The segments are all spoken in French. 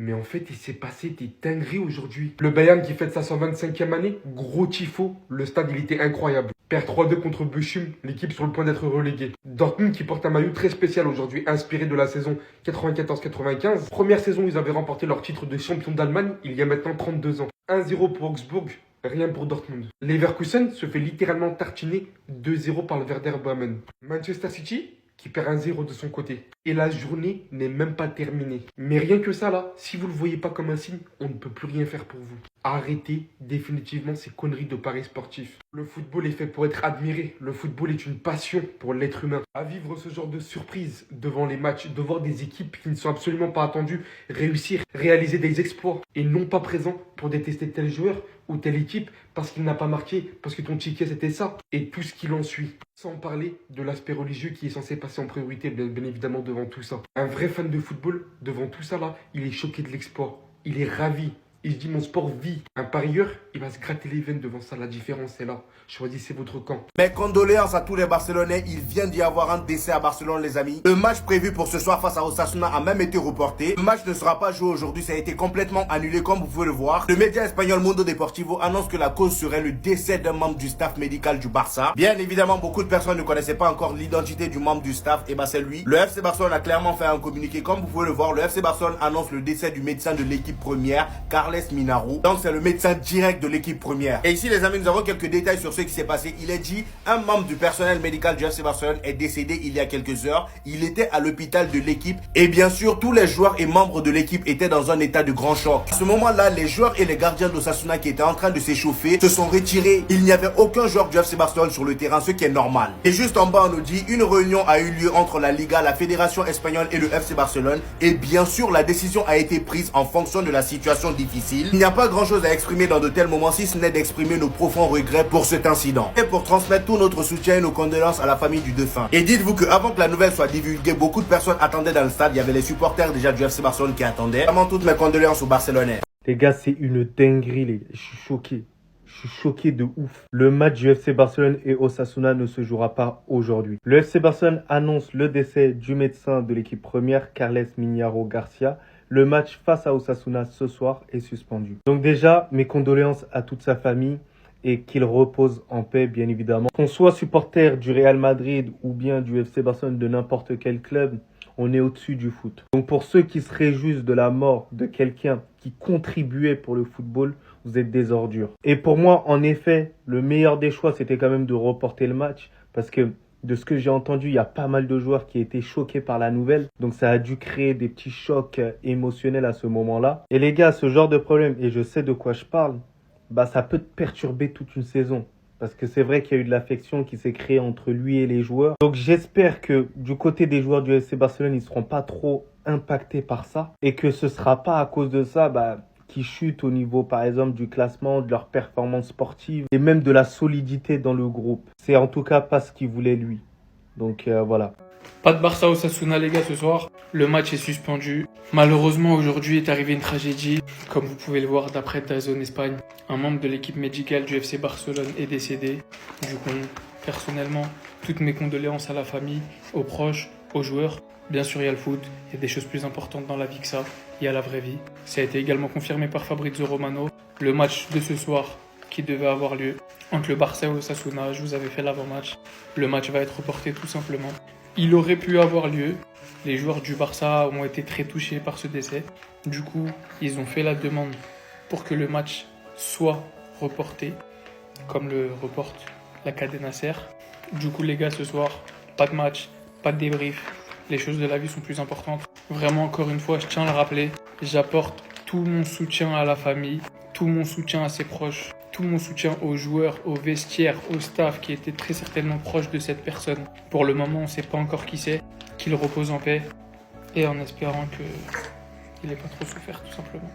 Mais en fait, il s'est passé des dingueries aujourd'hui. Le Bayern qui fête sa 125e année, gros tifo, le stade il était incroyable. Perd 3-2 contre Bochum, l'équipe sur le point d'être reléguée. Dortmund qui porte un maillot très spécial aujourd'hui, inspiré de la saison 94-95. Première saison, ils avaient remporté leur titre de champion d'Allemagne il y a maintenant 32 ans. 1-0 pour Augsbourg, rien pour Dortmund. Leverkusen se fait littéralement tartiner 2-0 par le Werder Bremen. Manchester City qui perd 1-0 de son côté. Et la journée n'est même pas terminée. Mais rien que ça là, si vous ne le voyez pas comme un signe, on ne peut plus rien faire pour vous. Arrêtez définitivement ces conneries de paris sportifs. Le football est fait pour être admiré. Le football est une passion pour l'être humain. À vivre ce genre de surprise devant les matchs, de voir des équipes qui ne sont absolument pas attendues réussir, réaliser des exploits et non pas présents pour détester tel joueur ou telle équipe parce qu'il n'a pas marqué, parce que ton ticket c'était ça et tout ce qui en suit. Sans parler de l'aspect religieux qui est censé passer en priorité bien évidemment devant tout ça. Un vrai fan de football, devant tout ça là, il est choqué de l'exploit. Il est ravi. Il se dit mon sport vit. Un parieur, il va se gratter les veines devant ça. La différence est là. Choisissez votre camp. Mes condoléances à tous les Barcelonais. Il vient d'y avoir un décès à Barcelone, les amis. Le match prévu pour ce soir face à Osasuna a même été reporté. Le match ne sera pas joué aujourd'hui. Ça a été complètement annulé, comme vous pouvez le voir. Le média espagnol Mundo Deportivo annonce que la cause serait le décès d'un membre du staff médical du Barça. Bien évidemment, beaucoup de personnes ne connaissaient pas encore l'identité du membre du staff. Et bah, c'est lui. Le FC Barcelone a clairement fait un communiqué. Comme vous pouvez le voir, le FC Barcelone annonce le décès du médecin de l'équipe première, Carles Minaro. Donc, c'est le médecin direct de l'équipe première. Et ici, les amis, nous avons quelques détails sur ce qui s'est passé. Il est dit, un membre du personnel médical du FC Barcelone est décédé il y a quelques heures. Il était à l'hôpital de l'équipe. Et bien sûr, tous les joueurs et membres de l'équipe étaient dans un état de grand choc. À ce moment-là, les joueurs et les gardiens d'Osasuna qui étaient en train de s'échauffer se sont retirés. Il n'y avait aucun joueur du FC Barcelone sur le terrain, ce qui est normal. Et juste en bas, on nous dit, une réunion a eu lieu entre la Liga, la Fédération espagnole et le FC Barcelone. Et bien sûr, la décision a été prise en fonction de la situation difficile. Il n'y a pas grand-chose à exprimer dans de tels moments, si ce n'est d'exprimer nos profonds regrets pour cet incident. Et pour transmettre tout notre soutien et nos condoléances à la famille du défunt. Et dites-vous que avant que la nouvelle soit divulguée, beaucoup de personnes attendaient dans le stade. Il y avait les supporters déjà du FC Barcelone qui attendaient. Vraiment toutes mes condoléances aux Barcelonais. Les gars, c'est une dinguerie, les gars. Je suis choqué. Je suis choqué de ouf. Le match du FC Barcelone et Osasuna ne se jouera pas aujourd'hui. Le FC Barcelone annonce le décès du médecin de l'équipe première, Carles Minaro Garcia. Le match face à Osasuna ce soir est suspendu. Donc déjà, mes condoléances à toute sa famille et qu'il repose en paix, bien évidemment. Qu'on soit supporter du Real Madrid ou bien du FC Barcelone, de n'importe quel club, on est au-dessus du foot. Donc pour ceux qui se réjouissent de la mort de quelqu'un qui contribuait pour le football, vous êtes des ordures. Et pour moi, en effet, le meilleur des choix, c'était quand même de reporter le match parce que de ce que j'ai entendu, il y a pas mal de joueurs qui étaient choqués par la nouvelle. Donc ça a dû créer des petits chocs émotionnels à ce moment-là. Et les gars, ce genre de problème, et je sais de quoi je parle, bah ça peut perturber toute une saison. Parce que c'est vrai qu'il y a eu de l'affection qui s'est créée entre lui et les joueurs. Donc j'espère que du côté des joueurs du FC Barcelone, ils ne seront pas trop impactés par ça. Et que ce ne sera pas à cause de ça qu'ils chutent au niveau, par exemple, du classement, de leur performance sportive et même de la solidité dans le groupe. C'est en tout cas pas ce qu'il voulait lui. Donc voilà. Pas de Barça Osasuna les gars ce soir, le match est suspendu. Malheureusement aujourd'hui est arrivée une tragédie, comme vous pouvez le voir d'après DAZN Espagne. Un membre de l'équipe médicale du FC Barcelone est décédé. Du coup, personnellement, toutes mes condoléances à la famille, aux proches, aux joueurs. Bien sûr il y a le foot, il y a des choses plus importantes dans la vie que ça, il y a la vraie vie. Ça a été également confirmé par Fabrizio Romano. Le match de ce soir qui devait avoir lieu entre le Barça et Osasuna, je vous avais fait l'avant-match. Le match va être reporté tout simplement. Il aurait pu avoir lieu. Les joueurs du Barça ont été très touchés par ce décès. Du coup, ils ont fait la demande pour que le match soit reporté, comme le reporte la Cadena Ser. Du coup, les gars, ce soir, pas de match, pas de débrief. Les choses de la vie sont plus importantes. Vraiment, encore une fois, je tiens à le rappeler, j'apporte tout mon soutien à la famille, tout mon soutien à ses proches, tout mon soutien aux joueurs, aux vestiaires, au staff qui était très certainement proche de cette personne. Pour le moment, on ne sait pas encore qui c'est, qu'il repose en paix et en espérant qu'il n'ait pas trop souffert tout simplement.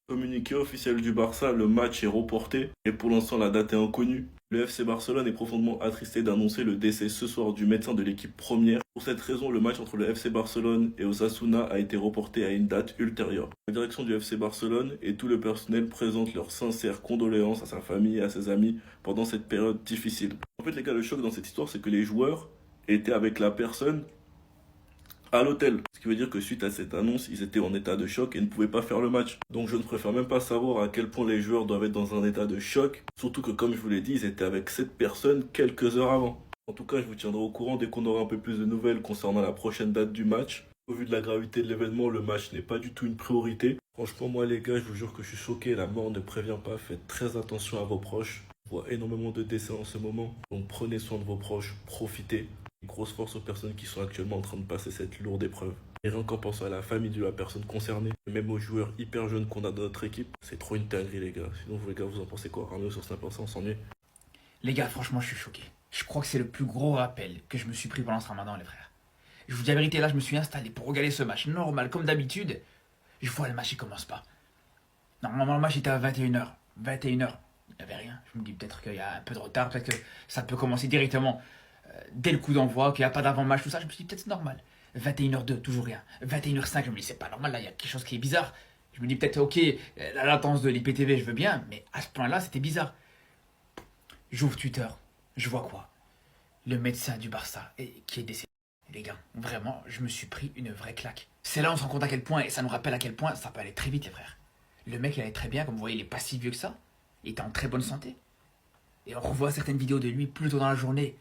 Communiqué officiel du Barça, le match est reporté et pour l'instant la date est inconnue. Le FC Barcelone est profondément attristé d'annoncer le décès ce soir du médecin de l'équipe première. Pour cette raison, le match entre le FC Barcelone et Osasuna a été reporté à une date ultérieure. La direction du FC Barcelone et tout le personnel présentent leurs sincères condoléances à sa famille et à ses amis pendant cette période difficile. En fait les gars, le choc dans cette histoire c'est que les joueurs étaient avec la personne à l'hôtel. Ce qui veut dire que suite à cette annonce, ils étaient en état de choc et ne pouvaient pas faire le match. Donc je ne préfère même pas savoir à quel point les joueurs doivent être dans un état de choc. Surtout que comme je vous l'ai dit, ils étaient avec cette personne quelques heures avant. En tout cas, je vous tiendrai au courant dès qu'on aura un peu plus de nouvelles concernant la prochaine date du match. Au vu de la gravité de l'événement, le match n'est pas du tout une priorité. Franchement, moi les gars, je vous jure que je suis choqué. La mort ne prévient pas. Faites très attention à vos proches. On voit énormément de décès en ce moment. Donc prenez soin de vos proches, profitez. Grosse force aux personnes qui sont actuellement en train de passer cette lourde épreuve. Et rien qu'en pensant à la famille de la personne concernée, et même aux joueurs hyper jeunes qu'on a dans notre équipe, c'est trop une dinguerie les gars. Sinon vous les gars, vous en pensez quoi? Arnaud sur 5%, on s'ennuie. Les gars, franchement, je suis choqué. Je crois que c'est le plus gros rappel que je me suis pris pendant ce ramadan, les frères. Je vous dis la vérité, là, je me suis installé pour regarder ce match normal, comme d'habitude. Je vois le match, il commence pas. Normalement, le match était à 21h. 21h, il n'y avait rien. Je me dis peut-être qu'il y a un peu de retard, peut-être que ça peut commencer directement dès le coup d'envoi, qu'il n'y a pas d'avant-match, tout ça. Je me suis dit peut-être c'est normal. 21h02, toujours rien. 21h05, je me dis c'est pas normal, là, il y a quelque chose qui est bizarre. Je me dis peut-être, ok, la latence de l'IPTV, je veux bien, mais à ce point-là, c'était bizarre. J'ouvre Twitter, je vois quoi? Le médecin du Barça qui est décédé. Les gars, vraiment, je me suis pris une vraie claque. C'est là où on se rend compte à quel point, et ça nous rappelle à quel point ça peut aller très vite, les frères. Le mec, il allait très bien, comme vous voyez, il est pas si vieux que ça. Il était en très bonne santé. Et on revoit certaines vidéos de lui plus tôt dans la journée,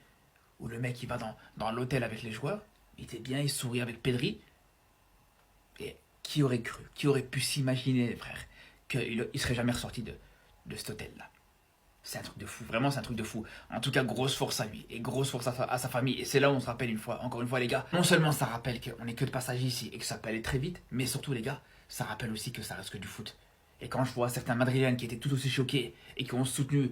où le mec, il va dans l'hôtel avec les joueurs. Il était bien, il sourit avec Pedri. Et qui aurait cru, qui aurait pu s'imaginer, les frères, qu'il serait jamais ressorti de cet hôtel-là. C'est un truc de fou, vraiment c'est un truc de fou. En tout cas, grosse force à lui et grosse force à sa famille. Et c'est là où on se rappelle encore une fois les gars, non seulement ça rappelle qu'on n'est que de passage ici et que ça peut aller très vite, mais surtout les gars, ça rappelle aussi que ça reste que du foot. Et quand je vois certains Madrilènes qui étaient tout aussi choqués et qui ont soutenu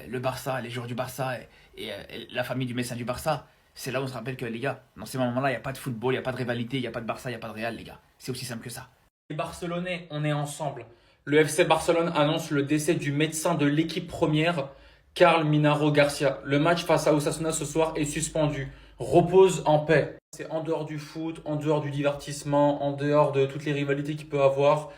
le Barça, les joueurs du Barça et la famille du médecin du Barça, c'est là où on se rappelle que les gars, dans ces moments-là, il n'y a pas de football, il n'y a pas de rivalité, il n'y a pas de Barça, il n'y a pas de Real les gars. C'est aussi simple que ça. Les Barcelonais, on est ensemble. Le FC Barcelone annonce le décès du médecin de l'équipe première, Carl Minaro Garcia. Le match face à Osasuna ce soir est suspendu. Repose en paix. C'est en dehors du foot, en dehors du divertissement, en dehors de toutes les rivalités qu'il peut avoir.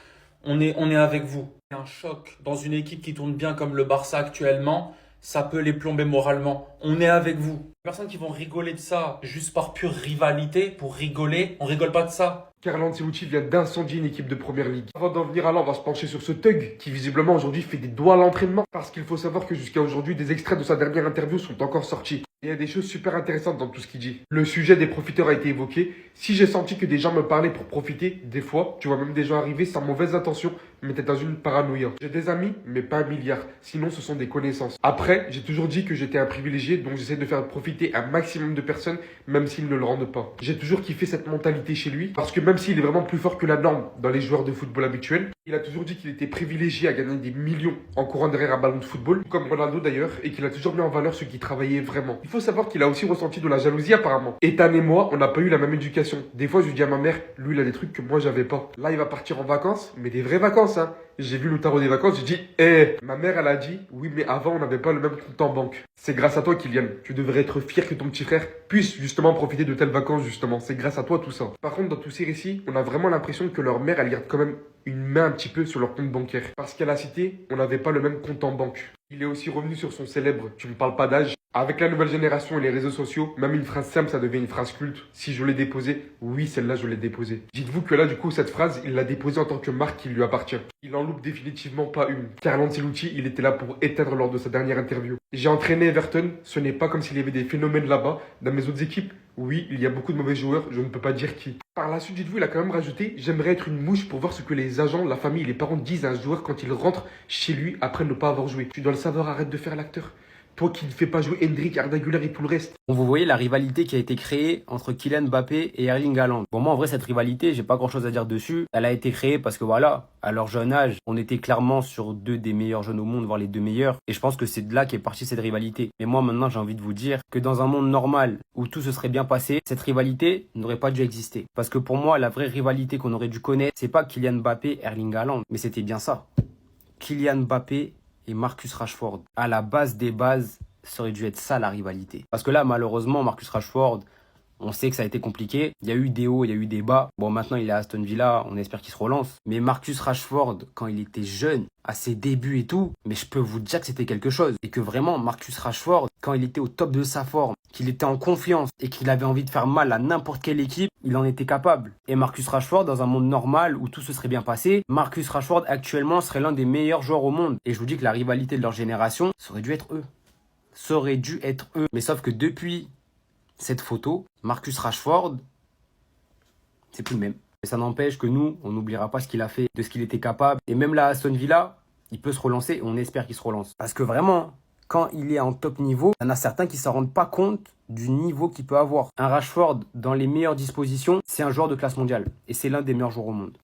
On est avec vous. Un choc dans une équipe qui tourne bien comme le Barça actuellement, ça peut les plomber moralement. On est avec vous. Les personnes qui vont rigoler de ça juste par pure rivalité, pour rigoler, on rigole pas de ça. Carlo Ancelotti vient d'incendier une équipe de première ligue. Avant d'en venir à là, on va se pencher sur ce thug qui visiblement aujourd'hui fait des doigts à l'entraînement. Parce qu'il faut savoir que jusqu'à aujourd'hui, des extraits de sa dernière interview sont encore sortis. Et il y a des choses super intéressantes dans tout ce qu'il dit. Le sujet des profiteurs a été évoqué. Si j'ai senti que des gens me parlaient pour profiter, des fois, tu vois même des gens arriver sans mauvaise intention, mais t'es dans une paranoïa. J'ai des amis, mais pas un milliard. Sinon, ce sont des connaissances. Après, j'ai toujours dit que j'étais un privilégié, donc j'essaie de faire profiter un maximum de personnes, même s'ils ne le rendent pas. J'ai toujours kiffé cette mentalité chez lui, parce que même s'il est vraiment plus fort que la norme dans les joueurs de football habituels, il a toujours dit qu'il était privilégié à gagner des millions en courant derrière un ballon de football, comme Ronaldo d'ailleurs, et qu'il a toujours mis en valeur ceux qui travaillaient vraiment. Il faut savoir qu'il a aussi ressenti de la jalousie apparemment. Ethan et moi, on n'a pas eu la même éducation. Des fois, je lui dis à ma mère, lui, il a des trucs que moi, j'avais pas. Là, il va partir en vacances, mais des vraies vacances, hein. J'ai vu le tarot des vacances, j'ai dit, ma mère, elle a dit, oui, mais avant, on n'avait pas le même compte en banque. C'est grâce à toi, Kylian. Tu devrais être fier que ton petit frère puisse justement profiter de telles vacances, justement. C'est grâce à toi, tout ça. Par contre, dans tous ces récits, on a vraiment l'impression que leur mère, elle garde quand même une main un petit peu sur leur compte bancaire. Parce qu'à la cité, on n'avait pas le même compte en banque. Il est aussi revenu sur son célèbre « Tu me parles pas d'âge ». Avec la nouvelle génération et les réseaux sociaux, même une phrase simple, ça devient une phrase culte. Si je l'ai déposée, oui, celle-là, je l'ai déposée. Dites-vous que là, du coup, cette phrase, il l'a déposée en tant que marque qui lui appartient. Il en loupe définitivement pas une. Carlo Ancelotti, il était là pour éteindre lors de sa dernière interview. J'ai entraîné Everton, ce n'est pas comme s'il y avait des phénomènes là-bas. Dans mes autres équipes, oui, il y a beaucoup de mauvais joueurs, je ne peux pas dire qui. Par la suite, dites-vous, il a quand même rajouté « J'aimerais être une mouche pour voir ce que les agents, la famille et les parents disent à un joueur quand il rentre chez lui après ne pas avoir joué. Tu dois le savoir, arrête de faire l'acteur. Toi qui ne fais pas jouer Hendrik, Arda Güler et tout le reste. » Vous voyez la rivalité qui a été créée entre Kylian Mbappé et Erling Haaland. Pour moi, en vrai, cette rivalité, j'ai pas grand chose à dire dessus. Elle a été créée parce que voilà, à leur jeune âge, on était clairement sur deux des meilleurs jeunes au monde, voire les deux meilleurs. Et je pense que c'est de là qu'est partie cette rivalité. Mais moi, maintenant, j'ai envie de vous dire que dans un monde normal où tout se serait bien passé, cette rivalité n'aurait pas dû exister. Parce que pour moi, la vraie rivalité qu'on aurait dû connaître, c'est pas Kylian Mbappé, Erling Haaland, mais c'était bien ça. Kylian Mbappé et Marcus Rashford. À la base des bases, ça aurait dû être ça la rivalité. Parce que là, malheureusement, Marcus Rashford, On sait que ça a été compliqué. Il y a eu des hauts, il y a eu des bas. Bon, maintenant, il est à Aston Villa. On espère qu'il se relance. Mais Marcus Rashford, quand il était jeune, à ses débuts et tout, mais je peux vous dire que c'était quelque chose. Et que vraiment, Marcus Rashford, quand il était au top de sa forme, qu'il était en confiance et qu'il avait envie de faire mal à n'importe quelle équipe, il en était capable. Et Marcus Rashford, dans un monde normal où tout se serait bien passé, Marcus Rashford actuellement serait l'un des meilleurs joueurs au monde. Et je vous dis que la rivalité de leur génération, ça aurait dû être eux. Ça aurait dû être eux. Mais sauf que depuis cette photo, Marcus Rashford, c'est plus le même. Et ça n'empêche que nous, on n'oubliera pas ce qu'il a fait, de ce qu'il était capable. Et même là, à Aston Villa, il peut se relancer et on espère qu'il se relance. Parce que vraiment, quand il est en top niveau, il y en a certains qui ne s'en rendent pas compte du niveau qu'il peut avoir. Un Rashford, dans les meilleures dispositions, c'est un joueur de classe mondiale. Et c'est l'un des meilleurs joueurs au monde.